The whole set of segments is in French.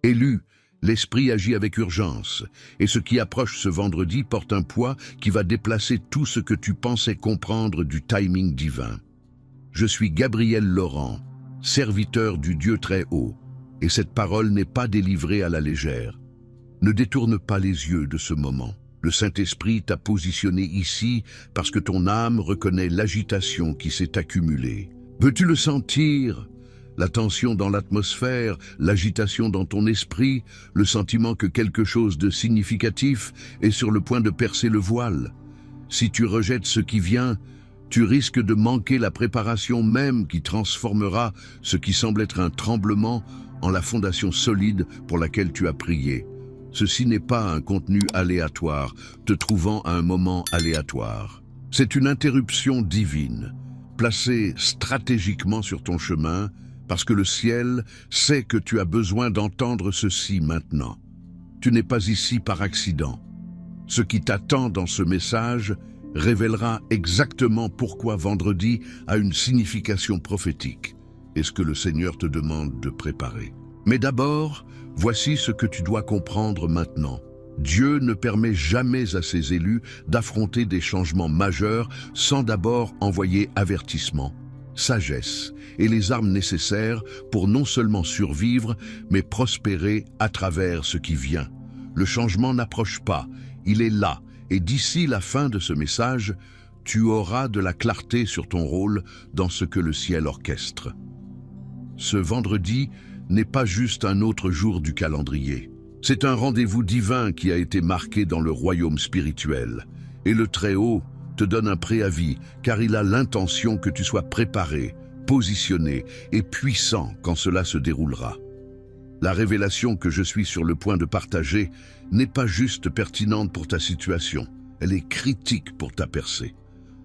Élu, l'esprit agit avec urgence, et ce qui approche ce vendredi porte un poids qui va déplacer tout ce que tu pensais comprendre du timing divin. Je suis Gabriel Laurent, serviteur du Dieu très haut, et cette parole n'est pas délivrée à la légère. Ne détourne pas les yeux de ce moment. Le Saint-Esprit t'a positionné ici parce que ton âme reconnaît l'agitation qui s'est accumulée. Veux-tu le sentir? La tension dans l'atmosphère, l'agitation dans ton esprit, le sentiment que quelque chose de significatif est sur le point de percer le voile. Si tu rejettes ce qui vient, tu risques de manquer la préparation même qui transformera ce qui semble être un tremblement en la fondation solide pour laquelle tu as prié. Ceci n'est pas un contenu aléatoire, te trouvant à un moment aléatoire. C'est une interruption divine, placée stratégiquement sur ton chemin, parce que le ciel sait que tu as besoin d'entendre ceci maintenant. Tu n'es pas ici par accident. Ce qui t'attend dans ce message révélera exactement pourquoi vendredi a une signification prophétique et ce que le Seigneur te demande de préparer. Mais d'abord, voici ce que tu dois comprendre maintenant. Dieu ne permet jamais à ses élus d'affronter des changements majeurs sans d'abord envoyer avertissement, sagesse et les armes nécessaires pour non seulement survivre, mais prospérer à travers ce qui vient. Le changement n'approche pas, il est là, et d'ici la fin de ce message, tu auras de la clarté sur ton rôle dans ce que le ciel orchestre. Ce vendredi n'est pas juste un autre jour du calendrier. C'est un rendez-vous divin qui a été marqué dans le royaume spirituel. Et le Très-Haut te donne un préavis, car il a l'intention que tu sois préparé, positionné et puissant quand cela se déroulera. La révélation que je suis sur le point de partager n'est pas juste pertinente pour ta situation, elle est critique pour ta percée.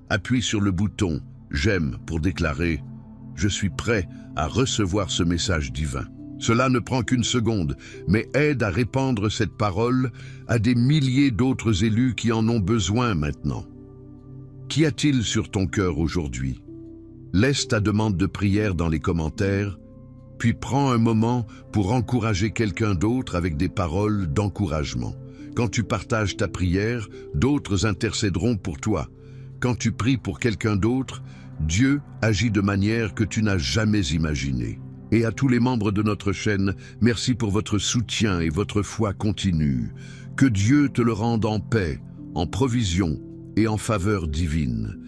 Appuie sur le bouton « J'aime » pour déclarer « Je suis prêt à recevoir ce message divin ». Cela ne prend qu'une seconde, mais aide à répandre cette parole à des milliers d'autres élus qui en ont besoin maintenant. Qu'y a-t-il sur ton cœur aujourd'hui? Laisse ta demande de prière dans les commentaires, puis prends un moment pour encourager quelqu'un d'autre avec des paroles d'encouragement. Quand tu partages ta prière, d'autres intercéderont pour toi. Quand tu pries pour quelqu'un d'autre, Dieu agit de manière que tu n'as jamais imaginée. Et à tous les membres de notre chaîne, merci pour votre soutien et votre foi continue. Que Dieu te le rende en paix, en provision et en faveur divine.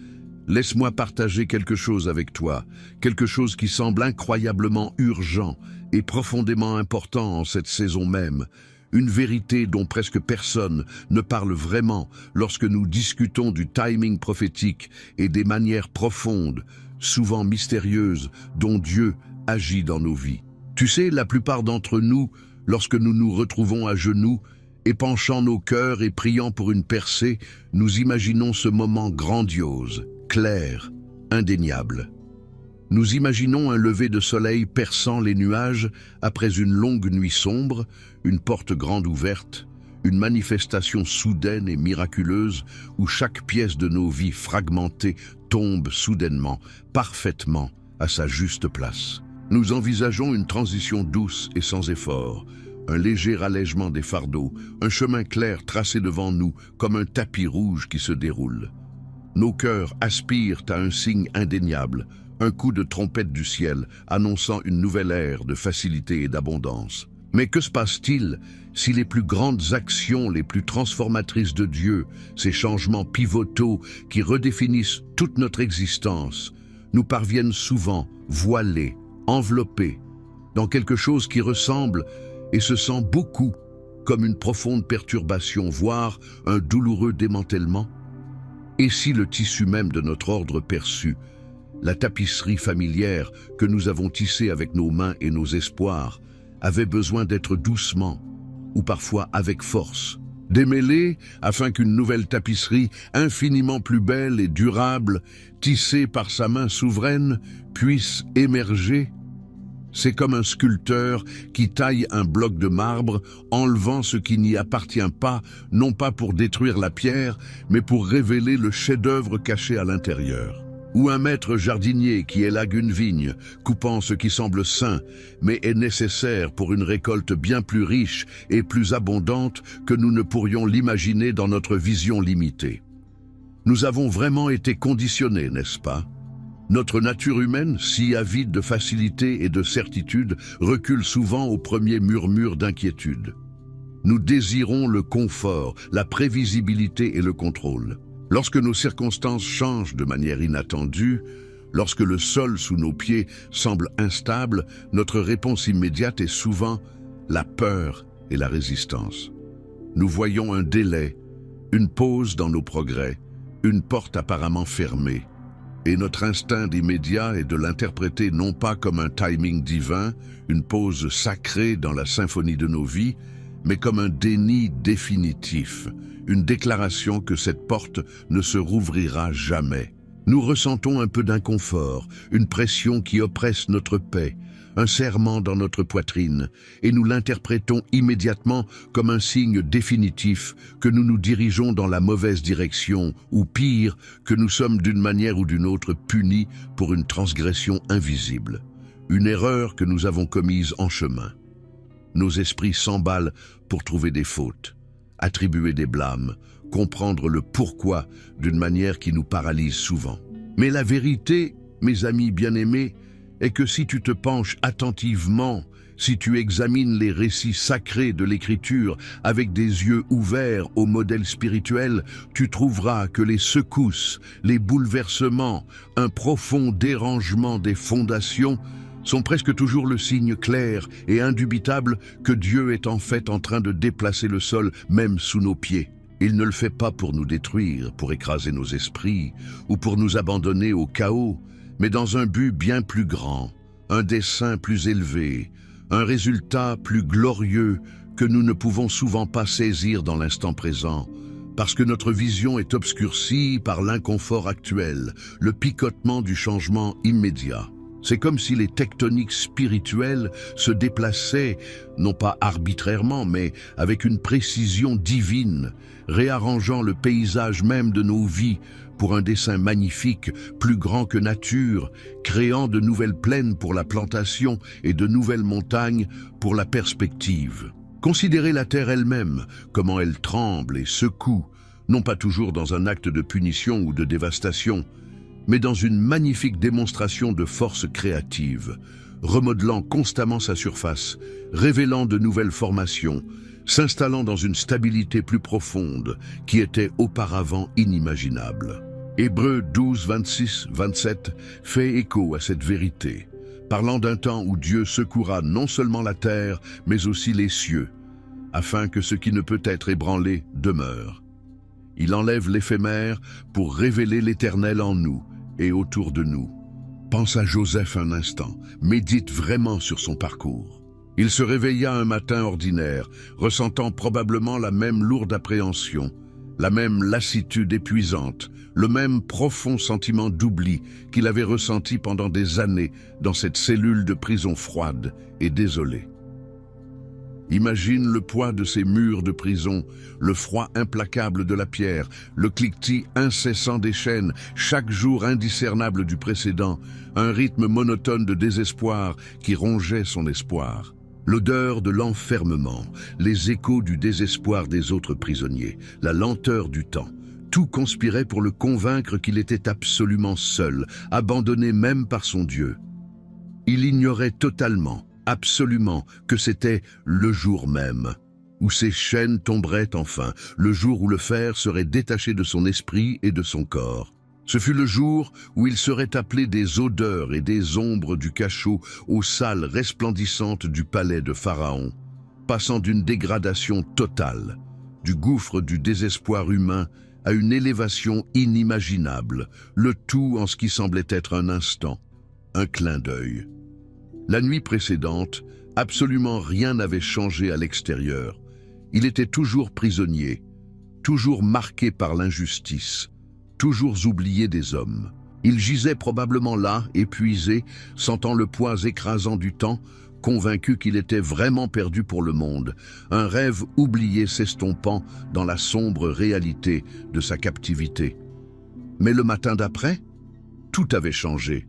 Laisse-moi partager quelque chose avec toi, quelque chose qui semble incroyablement urgent et profondément important en cette saison même. Une vérité dont presque personne ne parle vraiment lorsque nous discutons du timing prophétique et des manières profondes, souvent mystérieuses, dont Dieu agit dans nos vies. Tu sais, la plupart d'entre nous, lorsque nous nous retrouvons à genoux, épanchant nos cœurs et priant pour une percée, nous imaginons ce moment grandiose, clair, indéniable. Nous imaginons un lever de soleil perçant les nuages après une longue nuit sombre, une porte grande ouverte, une manifestation soudaine et miraculeuse où chaque pièce de nos vies fragmentées tombe soudainement, parfaitement, à sa juste place. Nous envisageons une transition douce et sans effort, un léger allègement des fardeaux, un chemin clair tracé devant nous comme un tapis rouge qui se déroule. Nos cœurs aspirent à un signe indéniable, un coup de trompette du ciel annonçant une nouvelle ère de facilité et d'abondance. Mais que se passe-t-il si les plus grandes actions, les plus transformatrices de Dieu, ces changements pivotaux qui redéfinissent toute notre existence, nous parviennent souvent voilés, enveloppés, dans quelque chose qui ressemble et se sent beaucoup comme une profonde perturbation, voire un douloureux démantèlement? Et si le tissu même de notre ordre perçu, la tapisserie familière que nous avons tissée avec nos mains et nos espoirs, avait besoin d'être doucement, ou parfois avec force, démêlée afin qu'une nouvelle tapisserie infiniment plus belle et durable, tissée par sa main souveraine, puisse émerger? C'est comme un sculpteur qui taille un bloc de marbre, enlevant ce qui n'y appartient pas, non pas pour détruire la pierre, mais pour révéler le chef-d'œuvre caché à l'intérieur. ou un maître jardinier qui élague une vigne, coupant ce qui semble sain, mais est nécessaire pour une récolte bien plus riche et plus abondante que nous ne pourrions l'imaginer dans notre vision limitée. Nous avons vraiment été conditionnés, n'est-ce pas? Notre nature humaine, si avide de facilité et de certitude, recule souvent au premier murmure d'inquiétude. Nous désirons le confort, la prévisibilité et le contrôle. Lorsque nos circonstances changent de manière inattendue, lorsque le sol sous nos pieds semble instable, notre réponse immédiate est souvent la peur et la résistance. Nous voyons un délai, une pause dans nos progrès, une porte apparemment fermée. Et notre instinct immédiat est de l'interpréter non pas comme un timing divin, une pause sacrée dans la symphonie de nos vies, mais comme un déni définitif, une déclaration que cette porte ne se rouvrira jamais. Nous ressentons un peu d'inconfort, une pression qui oppresse notre paix, un serrement dans notre poitrine, et nous l'interprétons immédiatement comme un signe définitif que nous nous dirigeons dans la mauvaise direction, ou pire, que nous sommes d'une manière ou d'une autre punis pour une transgression invisible, une erreur que nous avons commise en chemin. Nos esprits s'emballent pour trouver des fautes, attribuer des blâmes, comprendre le pourquoi d'une manière qui nous paralyse souvent. Mais la vérité, mes amis bien-aimés, est que si tu te penches attentivement, si tu examines les récits sacrés de l'Écriture avec des yeux ouverts au modèle spirituel, tu trouveras que les secousses, les bouleversements, un profond dérangement des fondations sont presque toujours le signe clair et indubitable que Dieu est en fait en train de déplacer le sol même sous nos pieds. Il ne le fait pas pour nous détruire, pour écraser nos esprits ou pour nous abandonner au chaos, mais dans un but bien plus grand, un dessein plus élevé, un résultat plus glorieux que nous ne pouvons souvent pas saisir dans l'instant présent, parce que notre vision est obscurcie par l'inconfort actuel, le picotement du changement immédiat. C'est comme si les tectoniques spirituelles se déplaçaient, non pas arbitrairement, mais avec une précision divine, réarrangeant le paysage même de nos vies pour un dessein magnifique, plus grand que nature, créant de nouvelles plaines pour la plantation et de nouvelles montagnes pour la perspective. Considérez la terre elle-même, comment elle tremble et secoue, non pas toujours dans un acte de punition ou de dévastation, mais dans une magnifique démonstration de force créative, remodelant constamment sa surface, révélant de nouvelles formations, s'installant dans une stabilité plus profonde qui était auparavant inimaginable. Hébreux 12, 26, 27 fait écho à cette vérité, parlant d'un temps où Dieu secoura non seulement la terre, mais aussi les cieux, afin que ce qui ne peut être ébranlé demeure. Il enlève l'éphémère pour révéler l'éternel en nous et autour de nous. Pense à Joseph un instant, médite vraiment sur son parcours. Il se réveilla un matin ordinaire, ressentant probablement la même lourde appréhension, la même lassitude épuisante, le même profond sentiment d'oubli qu'il avait ressenti pendant des années dans cette cellule de prison froide et désolée. Imagine le poids de ces murs de prison, le froid implacable de la pierre, le cliquetis incessant des chaînes, chaque jour indiscernable du précédent, un rythme monotone de désespoir qui rongeait son espoir. L'odeur de l'enfermement, les échos du désespoir des autres prisonniers, la lenteur du temps, tout conspirait pour le convaincre qu'il était absolument seul, abandonné même par son Dieu. Il ignorait totalement, absolument, que c'était le jour même, où ces chaînes tomberaient enfin, le jour où le fer serait détaché de son esprit et de son corps. Ce fut le jour où il serait appelé des odeurs et des ombres du cachot aux salles resplendissantes du palais de Pharaon, passant d'une dégradation totale, du gouffre du désespoir humain à une élévation inimaginable, le tout en ce qui semblait être un instant, un clin d'œil. La nuit précédente, absolument rien n'avait changé à l'extérieur. Il était toujours prisonnier, toujours marqué par l'injustice, toujours oublié des hommes. Il gisait probablement là, épuisé, sentant le poids écrasant du temps, convaincu qu'il était vraiment perdu pour le monde, un rêve oublié s'estompant dans la sombre réalité de sa captivité. Mais le matin d'après, tout avait changé.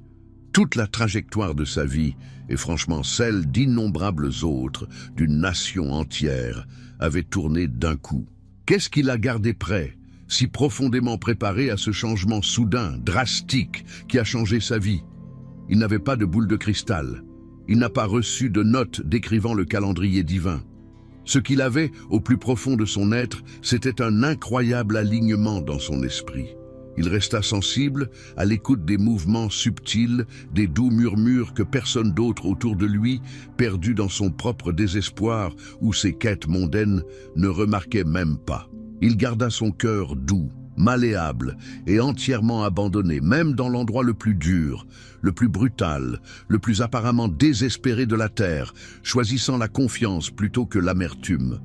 Toute la trajectoire de sa vie, et franchement celle d'innombrables autres, d'une nation entière, avait tourné d'un coup. Qu'est-ce qui l'a gardé prêt, si profondément préparé à ce changement soudain, drastique, qui a changé sa vie? Il n'avait pas de boule de cristal. Il n'a pas reçu de notes décrivant le calendrier divin. Ce qu'il avait au plus profond de son être, c'était un incroyable alignement dans son esprit. Il resta sensible, à l'écoute des mouvements subtils, des doux murmures que personne d'autre autour de lui, perdu dans son propre désespoir ou ses quêtes mondaines, ne remarquait même pas. Il garda son cœur doux, malléable et entièrement abandonné, même dans l'endroit le plus dur, le plus brutal, le plus apparemment désespéré de la terre, choisissant la confiance plutôt que l'amertume.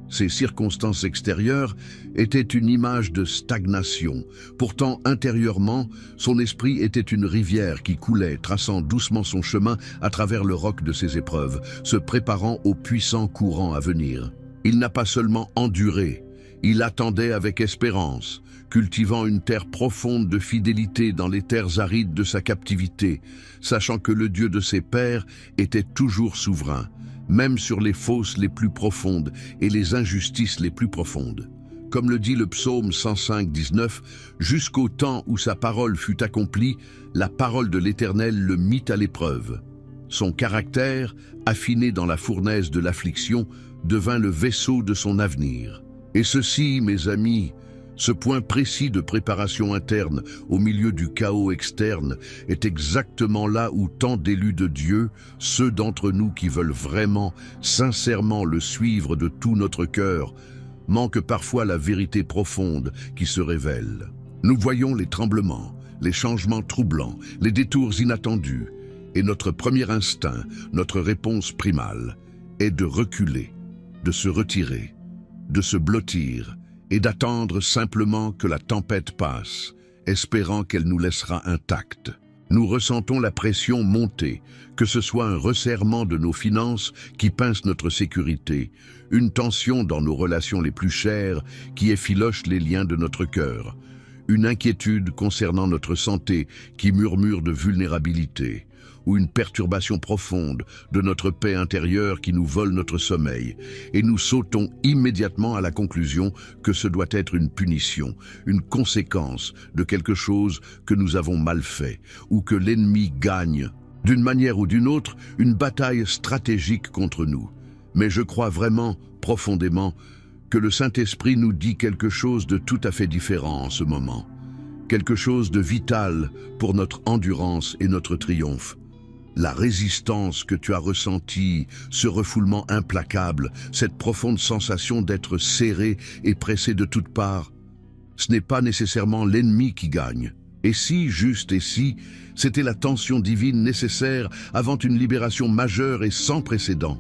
Ces circonstances extérieures étaient une image de stagnation. Pourtant, intérieurement, son esprit était une rivière qui coulait, traçant doucement son chemin à travers le roc de ses épreuves, se préparant au puissant courant à venir. Il n'a pas seulement enduré, il attendait avec espérance, cultivant une terre profonde de fidélité dans les terres arides de sa captivité, sachant que le Dieu de ses pères était toujours souverain, même sur les fosses les plus profondes et les injustices les plus profondes. Comme le dit le psaume 105, 19, « Jusqu'au temps où sa parole fut accomplie, la parole de l'Éternel le mit à l'épreuve. Son caractère, affiné dans la fournaise de l'affliction, devint le vaisseau de son avenir. » Et ceci, mes amis, ce point précis de préparation interne au milieu du chaos externe est exactement là où tant d'élus de Dieu, ceux d'entre nous qui veulent vraiment, sincèrement le suivre de tout notre cœur, manquent parfois la vérité profonde qui se révèle. Nous voyons les tremblements, les changements troublants, les détours inattendus, et notre premier instinct, notre réponse primale, est de reculer, de se retirer, de se blottir, et d'attendre simplement que la tempête passe, espérant qu'elle nous laissera intacts. Nous ressentons la pression monter, que ce soit un resserrement de nos finances qui pince notre sécurité, une tension dans nos relations les plus chères qui effiloche les liens de notre cœur, une inquiétude concernant notre santé qui murmure de vulnérabilité, ou une perturbation profonde de notre paix intérieure qui nous vole notre sommeil, et nous sautons immédiatement à la conclusion que ce doit être une punition, une conséquence de quelque chose que nous avons mal fait, ou que l'ennemi gagne, d'une manière ou d'une autre, une bataille stratégique contre nous. Mais je crois vraiment, profondément, que le Saint-Esprit nous dit quelque chose de tout à fait différent en ce moment, quelque chose de vital pour notre endurance et notre triomphe. La résistance que tu as ressentie, ce refoulement implacable, cette profonde sensation d'être serré et pressé de toutes parts, ce n'est pas nécessairement l'ennemi qui gagne. Et si, juste et si, c'était la tension divine nécessaire avant une libération majeure et sans précédent.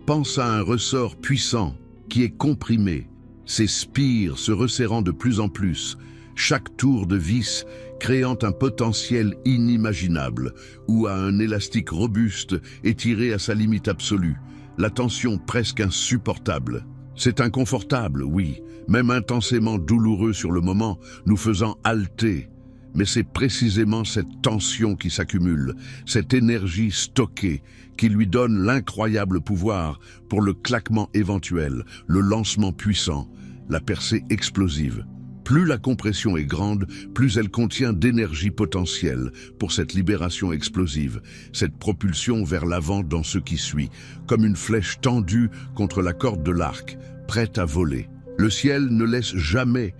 Pense à un ressort puissant qui est comprimé, ses spires se resserrant de plus en plus, chaque tour de vis créant un potentiel inimaginable, ou à un élastique robuste étiré à sa limite absolue, la tension presque insupportable. C'est inconfortable, oui, même intensément douloureux sur le moment, nous faisant halter. Mais c'est précisément cette tension qui s'accumule, cette énergie stockée, qui lui donne l'incroyable pouvoir pour le claquement éventuel, le lancement puissant, la percée explosive. Plus la compression est grande, plus elle contient d'énergie potentielle pour cette libération explosive, cette propulsion vers l'avant dans ce qui suit, comme une flèche tendue contre la corde de l'arc, prête à voler. Le ciel ne laisse jamais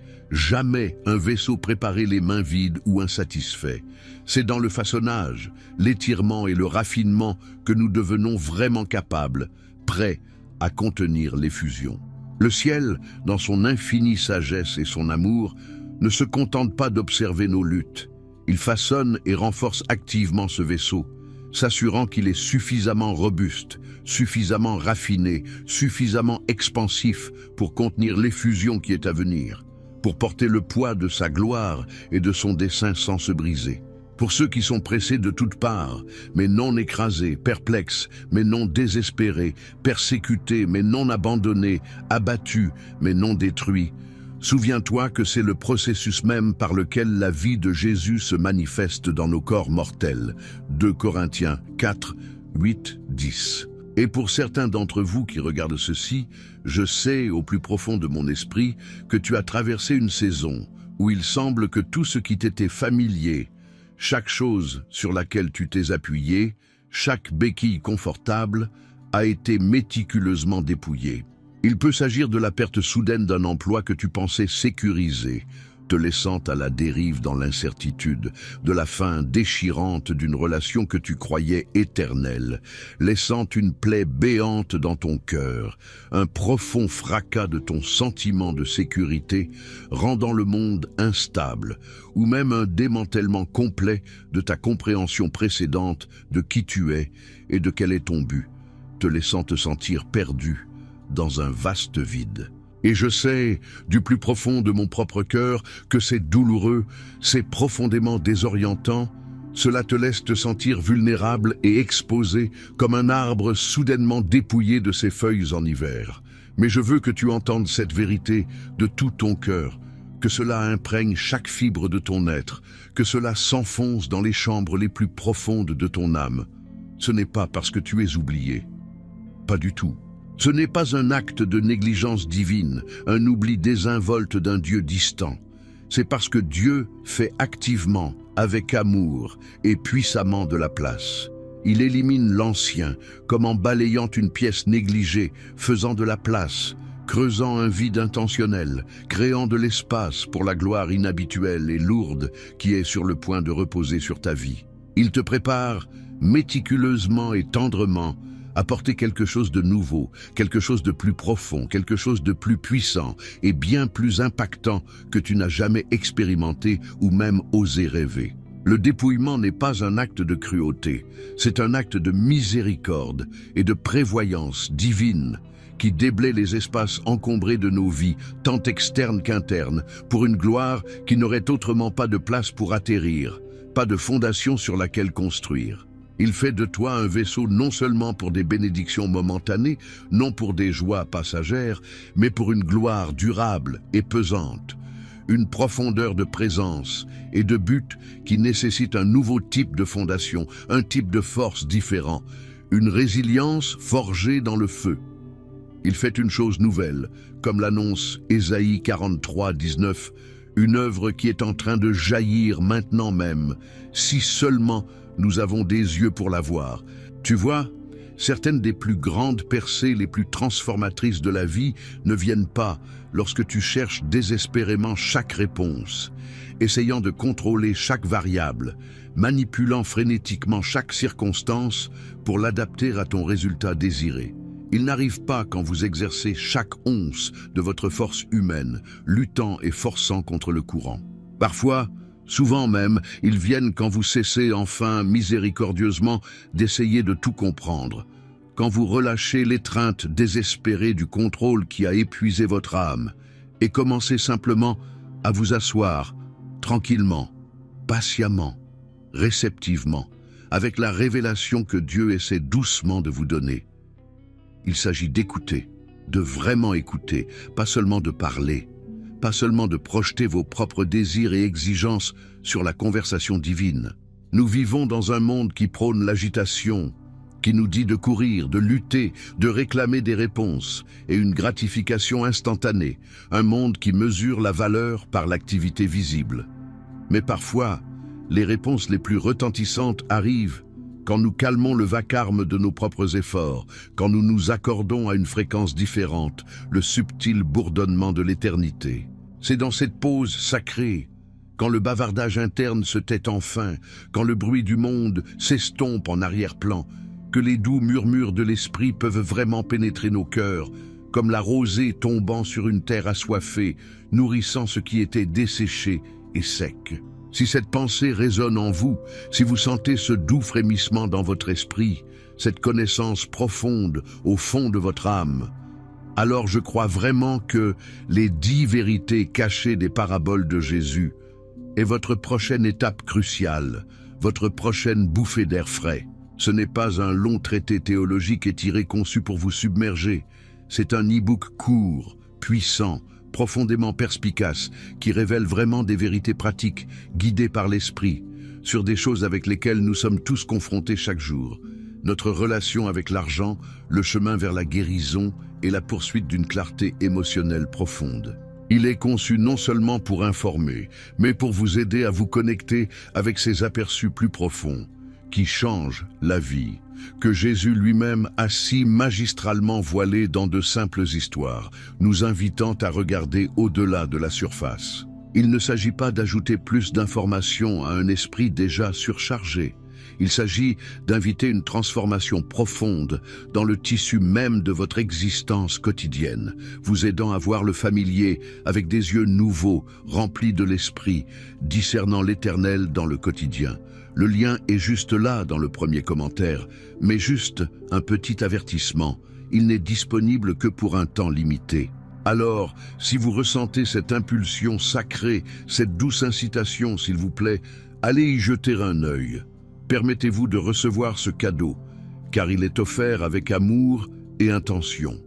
un vaisseau préparé les mains vides ou insatisfait. C'est dans le façonnage, l'étirement et le raffinement que nous devenons vraiment capables, prêts à contenir l'effusion. Le ciel, dans son infinie sagesse et son amour, ne se contente pas d'observer nos luttes. Il façonne et renforce activement ce vaisseau, s'assurant qu'il est suffisamment robuste, suffisamment raffiné, suffisamment expansif pour contenir l'effusion qui est à venir, pour porter le poids de sa gloire et de son dessein sans se briser. Pour ceux qui sont pressés de toutes parts, mais non écrasés, perplexes, mais non désespérés, persécutés, mais non abandonnés, abattus, mais non détruits, Souviens-toi que c'est le processus même par lequel la vie de Jésus se manifeste dans nos corps mortels. 2 Corinthiens 4, 8, 10. Et pour certains d'entre vous qui regardent ceci, je sais au plus profond de mon esprit que tu as traversé une saison où il semble que tout ce qui t'était familier, chaque chose sur laquelle tu t'es appuyé, chaque béquille confortable, a été méticuleusement dépouillé. Il peut s'agir de la perte soudaine d'un emploi que tu pensais sécurisé, te laissant à la dérive dans l'incertitude, de la fin déchirante d'une relation que tu croyais éternelle, laissant une plaie béante dans ton cœur, un profond fracas de ton sentiment de sécurité, rendant le monde instable, ou même un démantèlement complet de ta compréhension précédente de qui tu es et de quel est ton but, te laissant te sentir perdu dans un vaste vide. Et je sais, du plus profond de mon propre cœur, que c'est douloureux, c'est profondément désorientant. Cela te laisse te sentir vulnérable et exposé, comme un arbre soudainement dépouillé de ses feuilles en hiver. Mais je veux que tu entendes cette vérité de tout ton cœur, que cela imprègne chaque fibre de ton être, que cela s'enfonce dans les chambres les plus profondes de ton âme. Ce n'est pas parce que tu es oublié. Pas du tout. Ce n'est pas un acte de négligence divine, un oubli désinvolte d'un Dieu distant. C'est parce que Dieu fait activement, avec amour et puissamment de la place. Il élimine l'ancien, comme en balayant une pièce négligée, faisant de la place, creusant un vide intentionnel, créant de l'espace pour la gloire inhabituelle et lourde qui est sur le point de reposer sur ta vie. Il te prépare méticuleusement et tendrement apporter quelque chose de nouveau, quelque chose de plus profond, quelque chose de plus puissant et bien plus impactant que tu n'as jamais expérimenté ou même osé rêver. Le dépouillement n'est pas un acte de cruauté, c'est un acte de miséricorde et de prévoyance divine qui déblaye les espaces encombrés de nos vies, tant externes qu'internes, pour une gloire qui n'aurait autrement pas de place pour atterrir, pas de fondation sur laquelle construire. Il fait de toi un vaisseau non seulement pour des bénédictions momentanées, non pour des joies passagères, mais pour une gloire durable et pesante, une profondeur de présence et de but qui nécessite un nouveau type de fondation, un type de force différent, une résilience forgée dans le feu. Il fait une chose nouvelle, comme l'annonce Ésaïe 43, 19, une œuvre qui est en train de jaillir maintenant même, si seulement nous avons des yeux pour la voir. Tu vois, certaines des plus grandes percées, les plus transformatrices de la vie ne viennent pas lorsque tu cherches désespérément chaque réponse, essayant de contrôler chaque variable, manipulant frénétiquement chaque circonstance pour l'adapter à ton résultat désiré. Ils n'arrivent pas quand vous exercez chaque once de votre force humaine, luttant et forçant contre le courant. Parfois, souvent même, ils viennent quand vous cessez enfin miséricordieusement d'essayer de tout comprendre, quand vous relâchez l'étreinte désespérée du contrôle qui a épuisé votre âme et commencez simplement à vous asseoir tranquillement, patiemment, réceptivement, avec la révélation que Dieu essaie doucement de vous donner. Il s'agit d'écouter, de vraiment écouter, pas seulement de parler, pas seulement de projeter vos propres désirs et exigences sur la conversation divine. Nous vivons dans un monde qui prône l'agitation, qui nous dit de courir, de lutter, de réclamer des réponses et une gratification instantanée, un monde qui mesure la valeur par l'activité visible. Mais parfois, les réponses les plus retentissantes arrivent quand nous calmons le vacarme de nos propres efforts, quand nous nous accordons à une fréquence différente, le subtil bourdonnement de l'éternité. C'est dans cette pause sacrée, quand le bavardage interne se tait enfin, quand le bruit du monde s'estompe en arrière-plan, que les doux murmures de l'esprit peuvent vraiment pénétrer nos cœurs, comme la rosée tombant sur une terre assoiffée, nourrissant ce qui était desséché et sec. Si cette pensée résonne en vous, si vous sentez ce doux frémissement dans votre esprit, cette connaissance profonde au fond de votre âme, alors je crois vraiment que les 10 vérités cachées des paraboles de Jésus est votre prochaine étape cruciale, votre prochaine bouffée d'air frais. Ce n'est pas un long traité théologique étiré conçu pour vous submerger, c'est un e-book court, puissant, profondément perspicaces, qui révèlent vraiment des vérités pratiques, guidées par l'esprit, sur des choses avec lesquelles nous sommes tous confrontés chaque jour. Notre relation avec l'argent, le chemin vers la guérison et la poursuite d'une clarté émotionnelle profonde. Il est conçu non seulement pour informer, mais pour vous aider à vous connecter avec ces aperçus plus profonds, qui changent la vie, que Jésus lui-même a si magistralement voilé dans de simples histoires, nous invitant à regarder au-delà de la surface. Il ne s'agit pas d'ajouter plus d'informations à un esprit déjà surchargé. Il s'agit d'inviter une transformation profonde dans le tissu même de votre existence quotidienne, vous aidant à voir le familier avec des yeux nouveaux, remplis de l'esprit, discernant l'éternel dans le quotidien. Le lien est juste là dans le premier commentaire, mais juste un petit avertissement. Il n'est disponible que pour un temps limité. Alors, si vous ressentez cette impulsion sacrée, cette douce incitation, s'il vous plaît, allez y jeter un œil. Permettez-vous de recevoir ce cadeau, car il est offert avec amour et intention.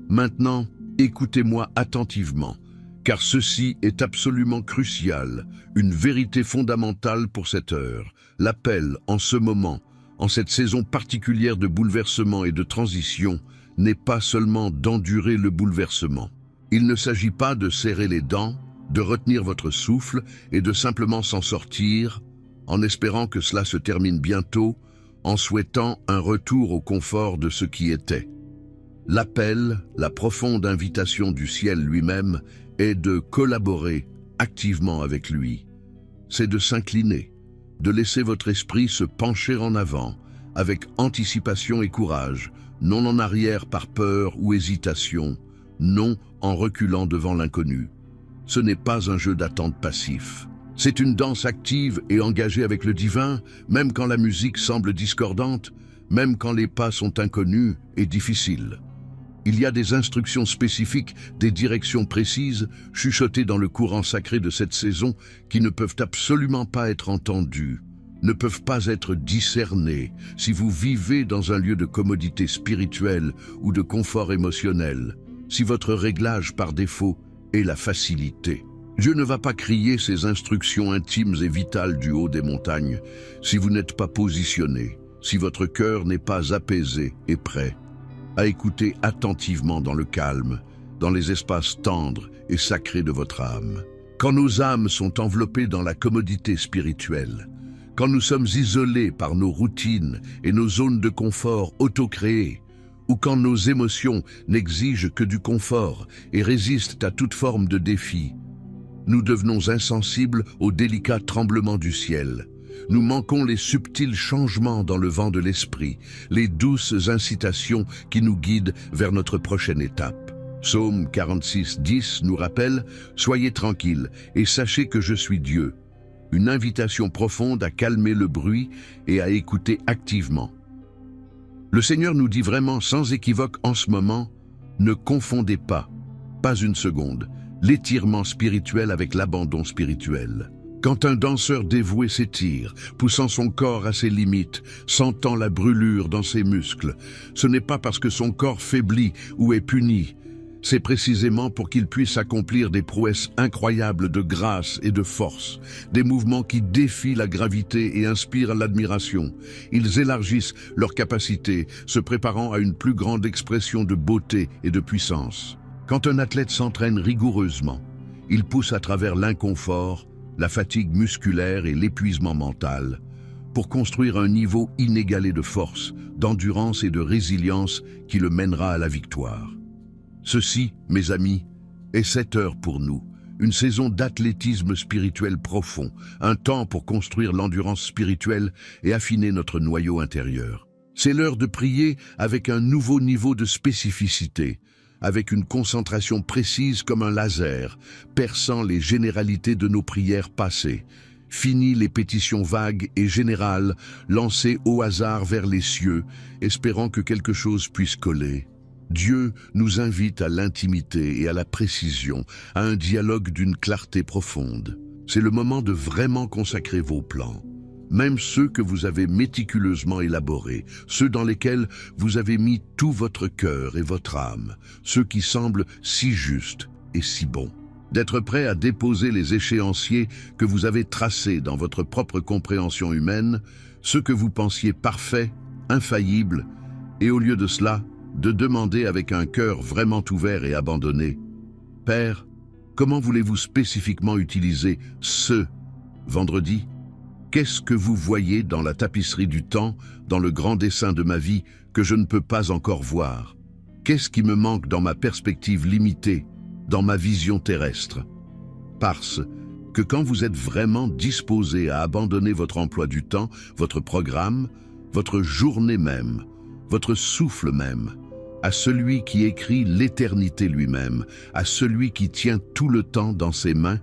Maintenant, écoutez-moi attentivement, car ceci est absolument crucial, une vérité fondamentale pour cette heure. L'appel, en ce moment, en cette saison particulière de bouleversement et de transition, n'est pas seulement d'endurer le bouleversement. Il ne s'agit pas de serrer les dents, de retenir votre souffle et de simplement s'en sortir, en espérant que cela se termine bientôt, en souhaitant un retour au confort de ce qui était. L'appel, la profonde invitation du ciel lui-même, est de collaborer activement avec lui. C'est de s'incliner, de laisser votre esprit se pencher en avant, avec anticipation et courage, non en arrière par peur ou hésitation, non en reculant devant l'inconnu. Ce n'est pas un jeu d'attente passif. C'est une danse active et engagée avec le divin, même quand la musique semble discordante, même quand les pas sont inconnus et difficiles. Il y a des instructions spécifiques, des directions précises, chuchotées dans le courant sacré de cette saison, qui ne peuvent absolument pas être entendues, ne peuvent pas être discernées si vous vivez dans un lieu de commodité spirituelle ou de confort émotionnel, si votre réglage par défaut est la facilité. Dieu ne va pas crier ces instructions intimes et vitales du haut des montagnes si vous n'êtes pas positionné, si votre cœur n'est pas apaisé et prêt à écouter attentivement dans le calme, dans les espaces tendres et sacrés de votre âme. Quand nos âmes sont enveloppées dans la commodité spirituelle, quand nous sommes isolés par nos routines et nos zones de confort auto-créées, ou quand nos émotions n'exigent que du confort et résistent à toute forme de défi, nous devenons insensibles aux délicats tremblements du ciel. Nous manquons les subtils changements dans le vent de l'esprit, les douces incitations qui nous guident vers notre prochaine étape. Psaume 46, 10 nous rappelle « Soyez tranquilles et sachez que je suis Dieu ». Une invitation profonde à calmer le bruit et à écouter activement. Le Seigneur nous dit vraiment sans équivoque en ce moment « Ne confondez pas une seconde, l'étirement spirituel avec l'abandon spirituel. Quand un danseur dévoué s'étire, poussant son corps à ses limites, sentant la brûlure dans ses muscles, ce n'est pas parce que son corps faiblit ou est puni, c'est précisément pour qu'il puisse accomplir des prouesses incroyables de grâce et de force, des mouvements qui défient la gravité et inspirent l'admiration. Ils élargissent leurs capacités, se préparant à une plus grande expression de beauté et de puissance. Quand un athlète s'entraîne rigoureusement, il pousse à travers l'inconfort, la fatigue musculaire et l'épuisement mental, pour construire un niveau inégalé de force, d'endurance et de résilience qui le mènera à la victoire. Ceci, mes amis, est cette heure pour nous, une saison d'athlétisme spirituel profond, un temps pour construire l'endurance spirituelle et affiner notre noyau intérieur. C'est l'heure de prier avec un nouveau niveau de spécificité, avec une concentration précise comme un laser, perçant les généralités de nos prières passées. Fini les pétitions vagues et générales, lancées au hasard vers les cieux, espérant que quelque chose puisse coller. Dieu nous invite à l'intimité et à la précision, à un dialogue d'une clarté profonde. C'est le moment de vraiment consacrer vos plans, même ceux que vous avez méticuleusement élaborés, ceux dans lesquels vous avez mis tout votre cœur et votre âme, ceux qui semblent si justes et si bons. d'être prêt à déposer les échéanciers que vous avez tracés dans votre propre compréhension humaine, ceux que vous pensiez parfaits, infaillibles, et au lieu de cela, de demander avec un cœur vraiment ouvert et abandonné, « Père, comment voulez-vous spécifiquement utiliser ce vendredi ? Qu'est-ce que vous voyez dans la tapisserie du temps, dans le grand dessin de ma vie que je ne peux pas encore voir? Qu'est-ce qui me manque dans ma perspective limitée, dans ma vision terrestre? Parce que quand vous êtes vraiment disposé à abandonner votre emploi du temps, votre programme, votre journée même, votre souffle même, à celui qui écrit l'éternité lui-même, à celui qui tient tout le temps dans ses mains,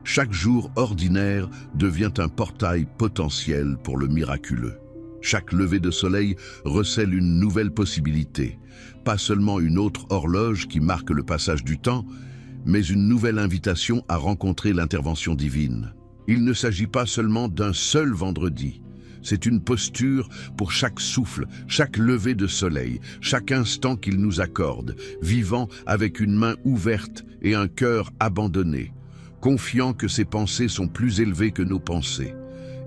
chaque jour ordinaire devient un portail potentiel pour le miraculeux. Chaque lever de soleil recèle une nouvelle possibilité, pas seulement une autre horloge qui marque le passage du temps, mais une nouvelle invitation à rencontrer l'intervention divine. Il ne s'agit pas seulement d'un seul vendredi, c'est une posture pour chaque souffle, chaque lever de soleil, chaque instant qu'il nous accorde, vivant avec une main ouverte et un cœur abandonné, confiant que ses pensées sont plus élevées que nos pensées,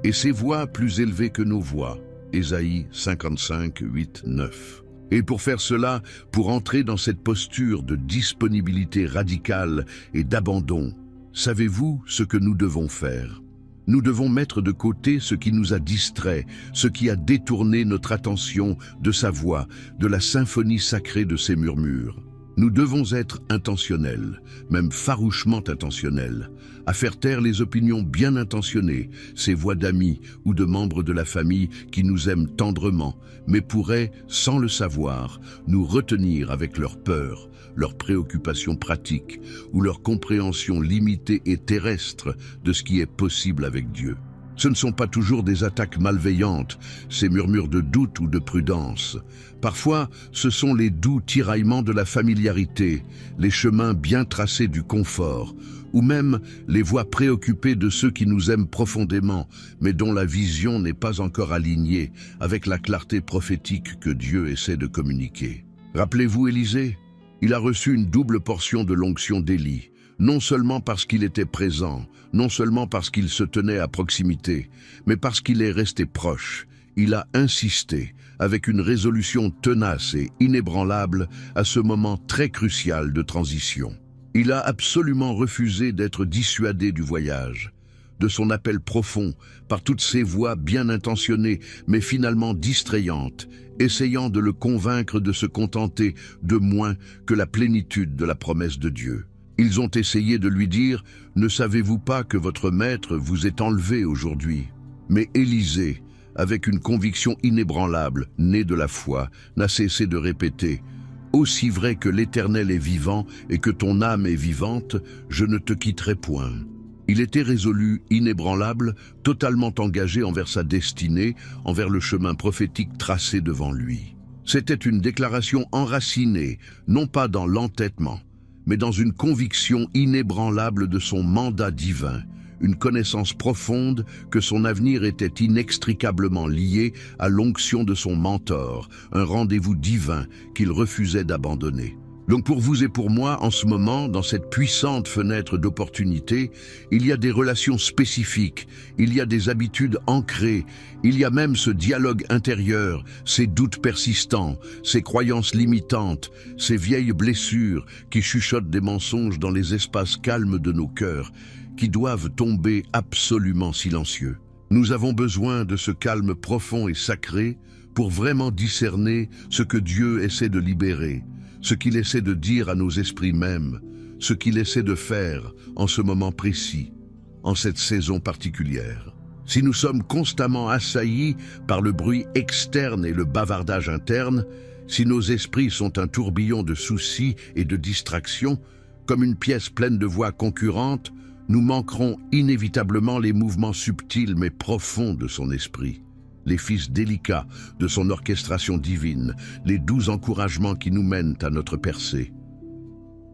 et ses voix plus élevées que nos voix. Ésaïe 55, 8, 9. Et pour faire cela, pour entrer dans cette posture de disponibilité radicale et d'abandon, savez-vous ce que nous devons faire? Nous devons mettre de côté ce qui nous a distraits, ce qui a détourné notre attention de sa voix, de la symphonie sacrée de ses murmures. Nous devons être intentionnels, même farouchement intentionnels, à faire taire les opinions bien intentionnées, ces voix d'amis ou de membres de la famille qui nous aiment tendrement, mais pourraient, sans le savoir, nous retenir avec leur peur, leurs préoccupations pratiques ou leur compréhension limitée et terrestre de ce qui est possible avec Dieu. Ce ne sont pas toujours des attaques malveillantes, ces murmures de doute ou de prudence. Parfois, ce sont les doux tiraillements de la familiarité, les chemins bien tracés du confort, ou même les voix préoccupées de ceux qui nous aiment profondément, mais dont la vision n'est pas encore alignée avec la clarté prophétique que Dieu essaie de communiquer. Rappelez-vous Élisée, il a reçu une double portion de l'onction d'Élie. Non seulement parce qu'il était présent, non seulement parce qu'il se tenait à proximité, mais parce qu'il est resté proche. Il a insisté, avec une résolution tenace et inébranlable, à ce moment très crucial de transition. Il a absolument refusé d'être dissuadé du voyage, de son appel profond, par toutes ces voix bien intentionnées, mais finalement distrayantes, essayant de le convaincre de se contenter de moins que la plénitude de la promesse de Dieu. Ils ont essayé de lui dire « Ne savez-vous pas que votre maître vous est enlevé aujourd'hui ?» Mais Élisée, avec une conviction inébranlable, née de la foi, n'a cessé de répéter « Aussi vrai que l'Éternel est vivant et que ton âme est vivante, je ne te quitterai point. » Il était résolu, inébranlable, totalement engagé envers sa destinée, envers le chemin prophétique tracé devant lui. C'était une déclaration enracinée, non pas dans l'entêtement, mais dans une conviction inébranlable de son mandat divin, une connaissance profonde que son avenir était inextricablement lié à l'onction de son mentor, un rendez-vous divin qu'il refusait d'abandonner. Donc pour vous et pour moi, en ce moment, dans cette puissante fenêtre d'opportunité, il y a des relations spécifiques, il y a des habitudes ancrées, il y a même ce dialogue intérieur, ces doutes persistants, ces croyances limitantes, ces vieilles blessures qui chuchotent des mensonges dans les espaces calmes de nos cœurs, qui doivent tomber absolument silencieux. Nous avons besoin de ce calme profond et sacré pour vraiment discerner ce que Dieu essaie de libérer, ce qu'il essaie de dire à nos esprits mêmes, ce qu'il essaie de faire en ce moment précis, en cette saison particulière. Si nous sommes constamment assaillis par le bruit externe et le bavardage interne, si nos esprits sont un tourbillon de soucis et de distractions, comme une pièce pleine de voix concurrentes, nous manquerons inévitablement les mouvements subtils mais profonds de son esprit, les fils délicats de son orchestration divine, les doux encouragements qui nous mènent à notre percée.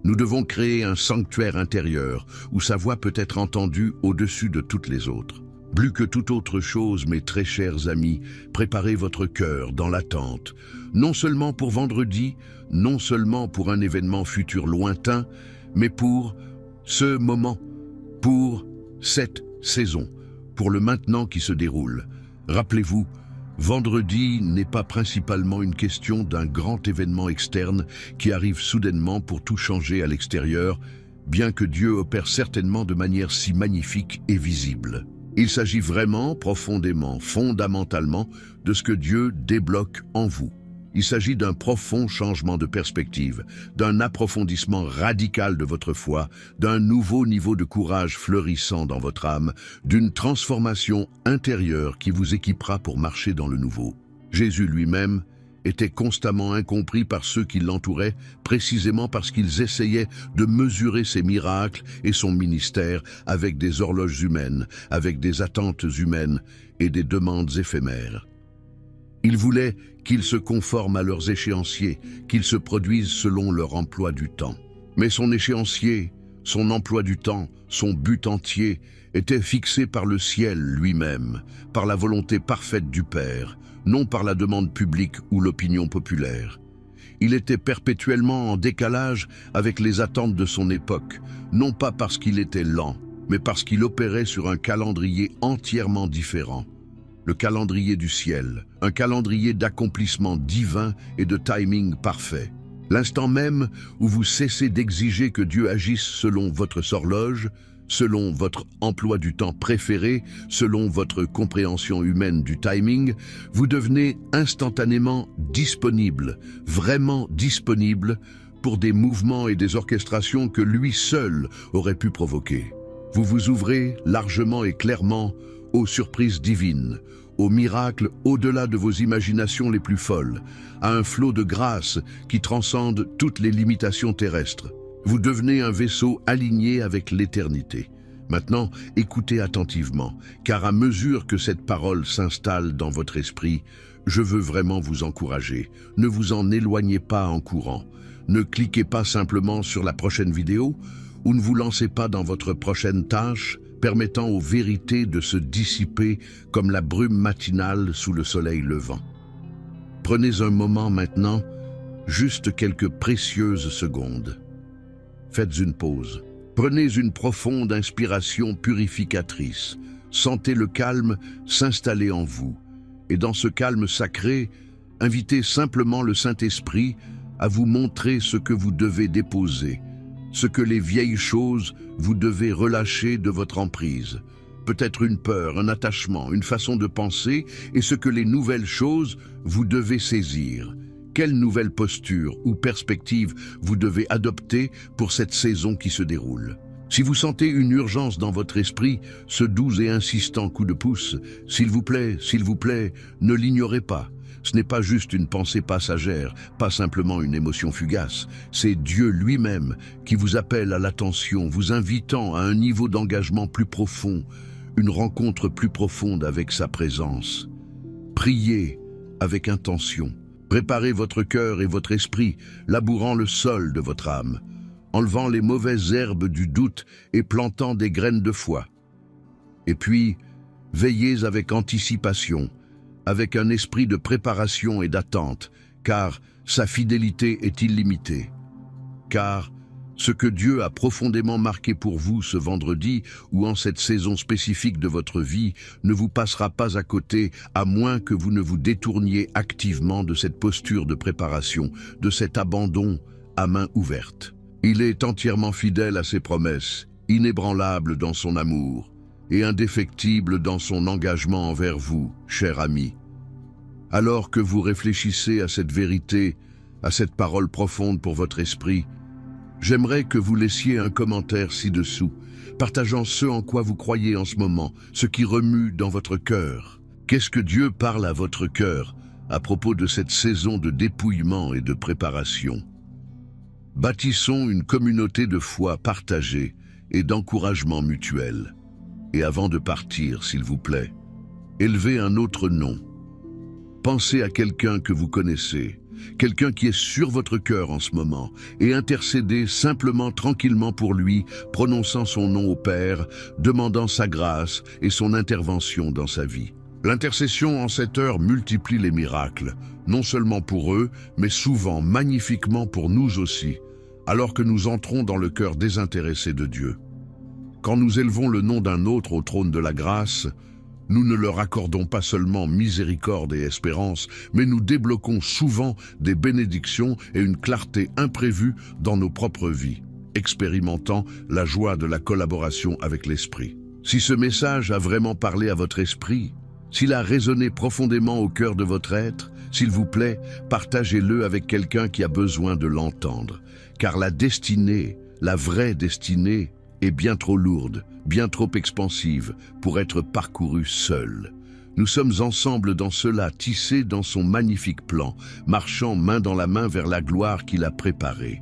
Nous devons créer un sanctuaire intérieur où sa voix peut être entendue au-dessus de toutes les autres. Plus que toute autre chose, mes très chers amis, préparez votre cœur dans l'attente, non seulement pour vendredi, non seulement pour un événement futur lointain, mais pour ce moment, pour cette saison, pour le maintenant qui se déroule. Rappelez-vous, vendredi n'est pas principalement une question d'un grand événement externe qui arrive soudainement pour tout changer à l'extérieur, bien que Dieu opère certainement de manière si magnifique et visible. Il s'agit vraiment, profondément, fondamentalement, de ce que Dieu débloque en vous. Il s'agit d'un profond changement de perspective, d'un approfondissement radical de votre foi, d'un nouveau niveau de courage fleurissant dans votre âme, d'une transformation intérieure qui vous équipera pour marcher dans le nouveau. Jésus lui-même était constamment incompris par ceux qui l'entouraient, précisément parce qu'ils essayaient de mesurer ses miracles et son ministère avec des horloges humaines, avec des attentes humaines et des demandes éphémères. Ils voulaient qu'ils se conforment à leurs échéanciers, qu'ils se produisent selon leur emploi du temps. Mais son échéancier, son emploi du temps, son but entier, était fixé par le ciel lui-même, par la volonté parfaite du Père, non par la demande publique ou l'opinion populaire. Il était perpétuellement en décalage avec les attentes de son époque, non pas parce qu'il était lent, mais parce qu'il opérait sur un calendrier entièrement différent. Le calendrier du ciel, un calendrier d'accomplissement divin et de timing parfait. L'instant même où vous cessez d'exiger que Dieu agisse selon votre horloge, selon votre emploi du temps préféré, selon votre compréhension humaine du timing, vous devenez instantanément disponible, vraiment disponible, pour des mouvements et des orchestrations que lui seul aurait pu provoquer. Vous vous ouvrez largement et clairement aux surprises divines, aux miracles au-delà de vos imaginations les plus folles, à un flot de grâce qui transcende toutes les limitations terrestres. Vous devenez un vaisseau aligné avec l'éternité. Maintenant, écoutez attentivement, car à mesure que cette parole s'installe dans votre esprit, je veux vraiment vous encourager. Ne vous en éloignez pas en courant. Ne cliquez pas simplement sur la prochaine vidéo ou ne vous lancez pas dans votre prochaine tâche, permettant aux vérités de se dissiper comme la brume matinale sous le soleil levant. Prenez un moment maintenant, juste quelques précieuses secondes. Faites une pause. Prenez une profonde inspiration purificatrice. Sentez le calme s'installer en vous. Et dans ce calme sacré, invitez simplement le Saint-Esprit à vous montrer ce que vous devez déposer, ce que les vieilles choses vous devez relâcher de votre emprise. Peut-être une peur, un attachement, une façon de penser, et ce que les nouvelles choses vous devez saisir. Quelle nouvelle posture ou perspective vous devez adopter pour cette saison qui se déroule? Si vous sentez une urgence dans votre esprit, ce doux et insistant coup de pouce, s'il vous plaît, ne l'ignorez pas. Ce n'est pas juste une pensée passagère, pas simplement une émotion fugace. C'est Dieu lui-même qui vous appelle à l'attention, vous invitant à un niveau d'engagement plus profond, une rencontre plus profonde avec sa présence. Priez avec intention. Préparez votre cœur et votre esprit, labourant le sol de votre âme, enlevant les mauvaises herbes du doute et plantant des graines de foi. Et puis, veillez avec anticipation, avec un esprit de préparation et d'attente, car sa fidélité est illimitée. Car ce que Dieu a profondément marqué pour vous ce vendredi ou en cette saison spécifique de votre vie ne vous passera pas à côté, à moins que vous ne vous détourniez activement de cette posture de préparation, de cet abandon à main ouverte. Il est entièrement fidèle à ses promesses, inébranlable dans son amour et indéfectible dans son engagement envers vous, cher ami. Alors que vous réfléchissez à cette vérité, à cette parole profonde pour votre esprit, j'aimerais que vous laissiez un commentaire ci-dessous, partageant ce en quoi vous croyez en ce moment, ce qui remue dans votre cœur. Qu'est-ce que Dieu parle à votre cœur à propos de cette saison de dépouillement et de préparation? Bâtissons une communauté de foi partagée et d'encouragement mutuel. Et avant de partir, s'il vous plaît, élevez un autre nom. Pensez à quelqu'un que vous connaissez, quelqu'un qui est sur votre cœur en ce moment, et intercédez simplement tranquillement pour lui, prononçant son nom au Père, demandant sa grâce et son intervention dans sa vie. L'intercession en cette heure multiplie les miracles, non seulement pour eux, mais souvent magnifiquement pour nous aussi. alors que nous entrons dans le cœur désintéressé de Dieu. Quand nous élevons le nom d'un autre au trône de la grâce, nous ne leur accordons pas seulement miséricorde et espérance, mais nous débloquons souvent des bénédictions et une clarté imprévue dans nos propres vies, expérimentant la joie de la collaboration avec l'Esprit. Si ce message a vraiment parlé à votre esprit, s'il a résonné profondément au cœur de votre être, s'il vous plaît, partagez-le avec quelqu'un qui a besoin de l'entendre, car la destinée, la vraie destinée, est bien trop lourde, bien trop expansive pour être parcourue seule. Nous sommes ensemble dans cela, tissés dans son magnifique plan, marchant main dans la main vers la gloire qu'il a préparée.